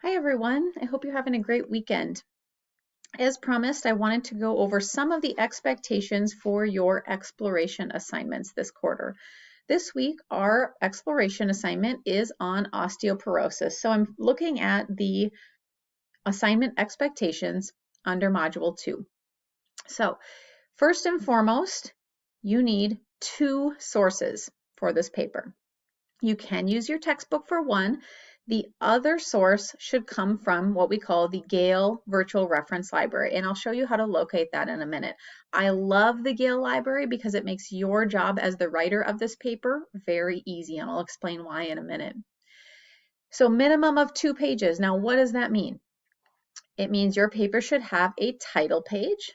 Hi everyone, I hope you're having a great weekend. As promised, I wanted to go over some of the expectations for your exploration assignments this quarter. This week, our exploration assignment is on osteoporosis. So I'm looking at the assignment expectations under Module 2. So first and foremost, you need 2 sources for this paper. You can use your textbook for one. The other source should come from what we call the Gale Virtual Reference Library, and I'll show you how to locate that in a minute. I love the Gale library because it makes your job as the writer of this paper very easy, and I'll explain why in a minute. So minimum of 2 pages. Now, what does that mean? It means your paper should have a title page.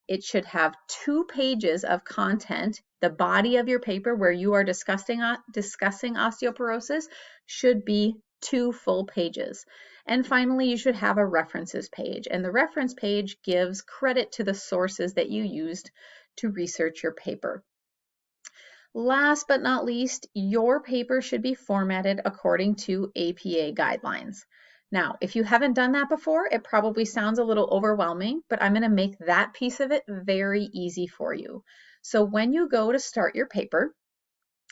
It should have 2 pages of content. The body of your paper where you are discussing osteoporosis should be 2 full pages. And finally, you should have a references page. And the reference page gives credit to the sources that you used to research your paper. Last but not least, your paper should be formatted according to APA guidelines. Now, if you haven't done that before, it probably sounds a little overwhelming, but I'm going to make that piece of it very easy for you. So when you go to start your paper,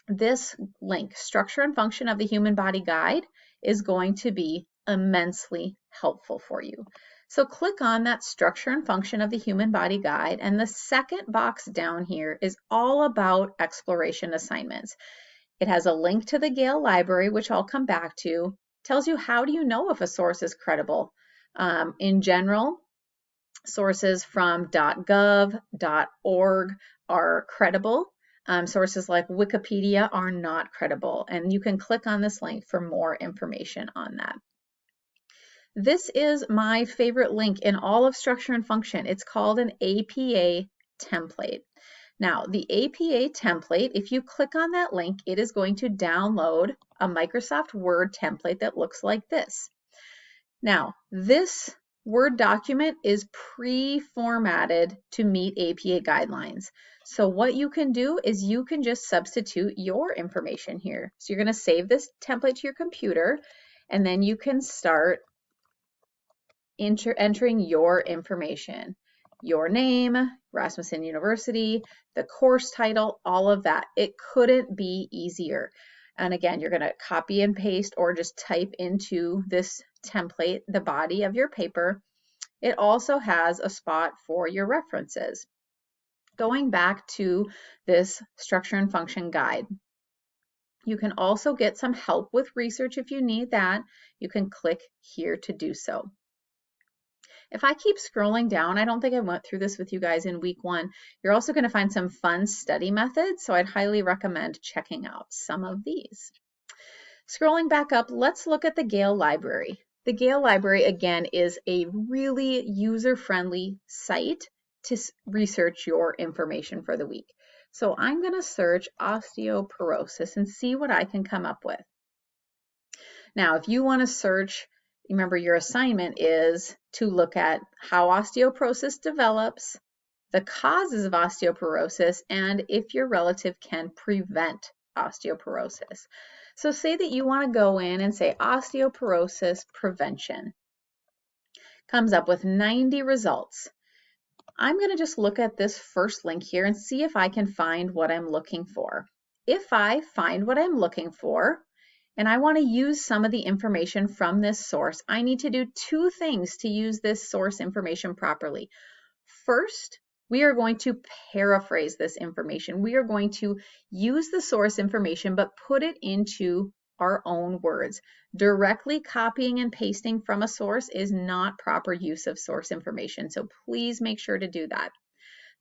this link, Structure and Function of the Human Body Guide, is going to be immensely helpful for you. So click on that Structure and Function of the Human Body Guide, and the second box down here is all about exploration assignments. It has a link to the Gale library, which I'll come back to. Tells you how do you know if a source is credible. In general, sources from .gov, .org are credible. Sources like Wikipedia are not credible, and you can click on this link for more information on that. This is my favorite link in all of Structure and Function. It's called an APA template. Now, the APA template, if you click on that link, it is going to download a Microsoft Word template that looks like this. Now, this Word document is pre-formatted to meet APA guidelines. So what you can do is you can just substitute your information here. So you're going to save this template to your computer, and then you can start entering your information. Your name, Rasmussen University, the course title, all of that. It couldn't be easier. And again, you're going to copy and paste or just type into this template the body of your paper. It also has a spot for your references. Going back to this Structure and Function guide, you can also get some help with research if you need that. You can click here to do so. If I keep scrolling down, I don't think I went through this with you guys in week 1. You're also going to find some fun study methods, so I'd highly recommend checking out some of these. Scrolling back up, let's look at the Gale library. The Gale library, again, is a really user-friendly site to research your information for the week. So I'm going to search osteoporosis and see what I can come up with. Now, if you want to search, remember your assignment is to look at how osteoporosis develops, the causes of osteoporosis, and if your relative can prevent osteoporosis. So say that you want to go in and say osteoporosis prevention. Comes up with 90 results. I'm going to just look at this first link here and see if I can find what I'm looking for. If I find what I'm looking for, and I want to use some of the information from this source, I need to do 2 things to use this source information properly. First, we are going to paraphrase this information. We are going to use the source information, but put it into our own words. Directly copying and pasting from a source is not proper use of source information, so please make sure to do that.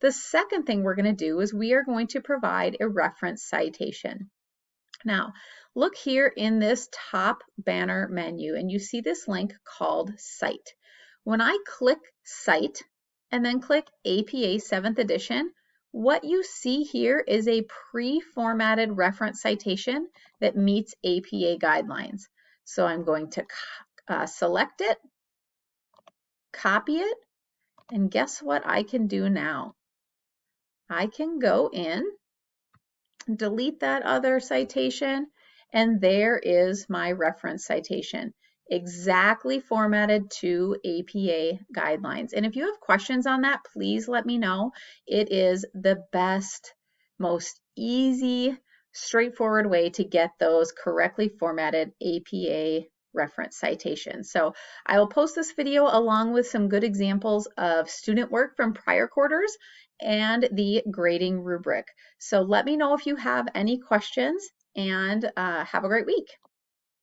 The second thing we're going to do is we are going to provide a reference citation. Now, look here in this top banner menu, and you see this link called Cite. When I click Cite and then click APA 7th edition, what you see here is a pre-formatted reference citation that meets APA guidelines. So I'm going to select it, copy it, and guess what I can do now? I can go in, delete that other citation, and there is my reference citation. exactly formatted to APA guidelines. And if you have questions on that, please let me know. It is the best, most easy, straightforward way to get those correctly formatted APA reference citations. So I will post this video along with some good examples of student work from prior quarters and the grading rubric. So let me know if you have any questions, and have a great week.